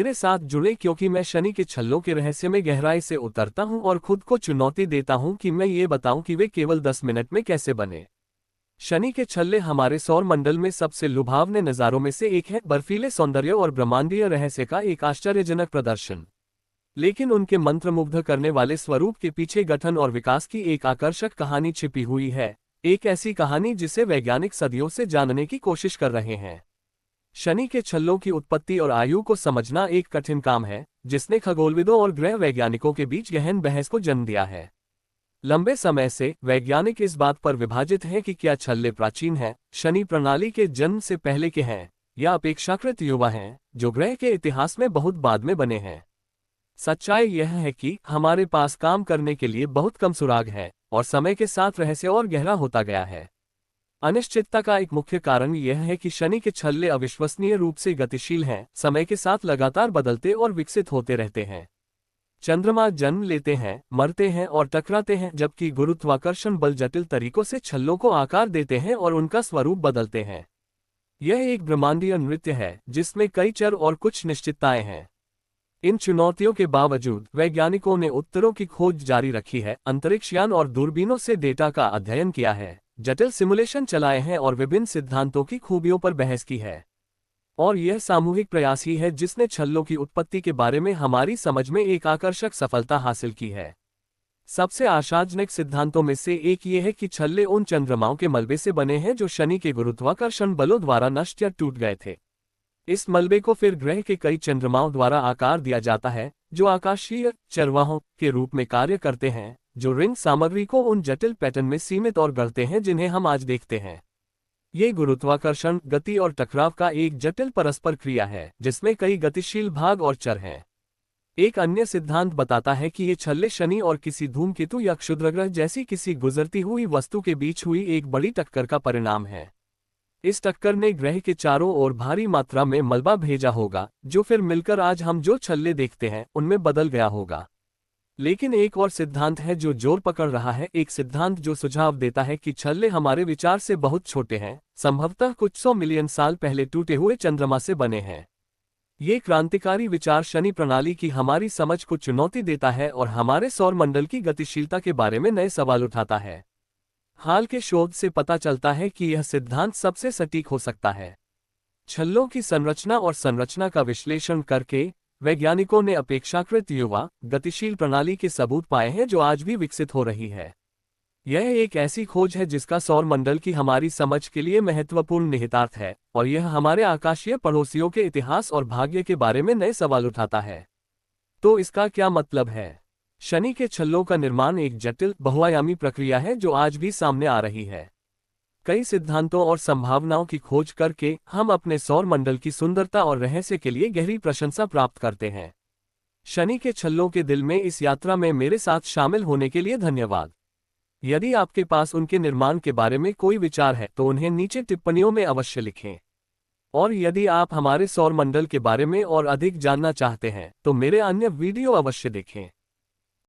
मेरे साथ जुड़े क्योंकि मैं शनि के छल्लों के रहस्य में गहराई से उतरता हूं और खुद को चुनौती देता हूं कि मैं ये बताऊं कि वे केवल 10 मिनट में कैसे बने। शनि के छल्ले हमारे सौर मंडल में सबसे लुभावने नज़ारों में से एक है, बर्फीले सौंदर्य और ब्रह्मांडीय रहस्य का एक आश्चर्यजनक प्रदर्शन। लेकिन उनके मंत्रमुग्ध करने वाले स्वरूप के पीछे गठन और विकास की एक आकर्षक कहानी छिपी हुई है, एक ऐसी कहानी जिसे वैज्ञानिक सदियों से जानने की कोशिश कर रहे हैं। शनि के छल्लों की उत्पत्ति और आयु को समझना एक कठिन काम है, जिसने खगोलविदों और ग्रह वैज्ञानिकों के बीच गहन बहस को जन्म दिया है। लंबे समय से वैज्ञानिक इस बात पर विभाजित हैं कि क्या छल्ले प्राचीन हैं, शनि प्रणाली के जन्म से पहले के हैं, या अपेक्षाकृत युवा हैं, जो ग्रह के इतिहास में बहुत बाद में बने हैं। सच्चाई यह है कि हमारे पास काम करने के लिए बहुत कम सुराग है, और समय के साथ रहस्य और गहरा होता गया है। अनिश्चितता का एक मुख्य कारण यह है कि शनि के छल्ले अविश्वसनीय रूप से गतिशील हैं, समय के साथ लगातार बदलते और विकसित होते रहते हैं। चंद्रमा जन्म लेते हैं, मरते हैं और टकराते हैं, जबकि गुरुत्वाकर्षण बल जटिल तरीकों से छल्लों को आकार देते हैं और उनका स्वरूप बदलते हैं। यह एक ब्रह्मांडीय नृत्य है जिसमें कई चर और कुछ निश्चितताएं हैं। इन चुनौतियों के बावजूद वैज्ञानिकों ने उत्तरों की खोज जारी रखी है, अंतरिक्षयान और दूरबीनों से डेटा का अध्ययन किया है, जटिल सिमुलेशन चलाए हैं और विभिन्न सिद्धांतों की खूबियों पर बहस की है। और यह सामूहिक प्रयास ही है जिसने छल्लों की उत्पत्ति के बारे में हमारी समझ में एक आकर्षक सफलता हासिल की है। सबसे आशाजनक सिद्धांतों में से एक ये है कि छल्ले उन चंद्रमाओं के मलबे से बने हैं जो शनि के गुरुत्वाकर्षण बलों द्वारा नष्ट या टूट गए थे। इस मलबे को फिर ग्रह के कई चंद्रमाओं द्वारा आकार दिया जाता है, जो आकाशीय चरवाहों के रूप में कार्य करते हैं, जो रिंग सामग्री को उन जटिल पैटर्न में सीमित और गढ़ते हैं जिन्हें हम आज देखते हैं। ये गुरुत्वाकर्षण, गति और टकराव का एक जटिल परस्पर क्रिया है, जिसमें कई गतिशील भाग और चर हैं। एक अन्य सिद्धांत बताता है कि ये छल्ले शनि और किसी धूमकेतु या क्षुद्रग्रह जैसी किसी गुजरती हुई वस्तु के बीच हुई एक बड़ी टक्कर का परिणाम है। इस टक्कर ने ग्रह के चारों ओर भारी मात्रा में मलबा भेजा होगा, जो फिर मिलकर आज हम जो छल्ले देखते हैं उनमें बदल गया होगा। लेकिन एक और सिद्धांत है जो जोर पकड़ रहा है, एक सिद्धांत जो सुझाव देता है कि छल्ले हमारे विचार से बहुत छोटे हैं, संभवतः कुछ 100 मिलियन साल पहले टूटे हुए चंद्रमा से बने हैं। ये क्रांतिकारी विचार शनि प्रणाली की हमारी समझ को चुनौती देता है और हमारे सौर मंडल की गतिशीलता के बारे में नए सवाल उठाता है। हाल के शोध से पता चलता है कि यह सिद्धांत सबसे सटीक हो सकता है। छल्लों की संरचना और संरचना का विश्लेषण करके वैज्ञानिकों ने अपेक्षाकृत युवा, गतिशील प्रणाली के सबूत पाए हैं जो आज भी विकसित हो रही है। यह एक ऐसी खोज है जिसका सौर मंडल की हमारी समझ के लिए महत्वपूर्ण निहितार्थ है, और यह हमारे आकाशीय पड़ोसियों के इतिहास और भाग्य के बारे में नए सवाल उठाता है। तो इसका क्या मतलब है? शनि के छल्लों का निर्माण एक जटिल, बहुआयामी प्रक्रिया है जो आज भी सामने आ रही है। कई सिद्धांतों और संभावनाओं की खोज करके हम अपने सौर मंडल की सुंदरता और रहस्य के लिए गहरी प्रशंसा प्राप्त करते हैं। शनि के छल्लों के दिल में इस यात्रा में मेरे साथ शामिल होने के लिए धन्यवाद। यदि आपके पास उनके निर्माण के बारे में कोई विचार है तो उन्हें नीचे टिप्पणियों में अवश्य लिखें। और यदि आप हमारे सौर मंडल के बारे में और अधिक जानना चाहते हैं तो मेरे अन्य वीडियो अवश्य देखें।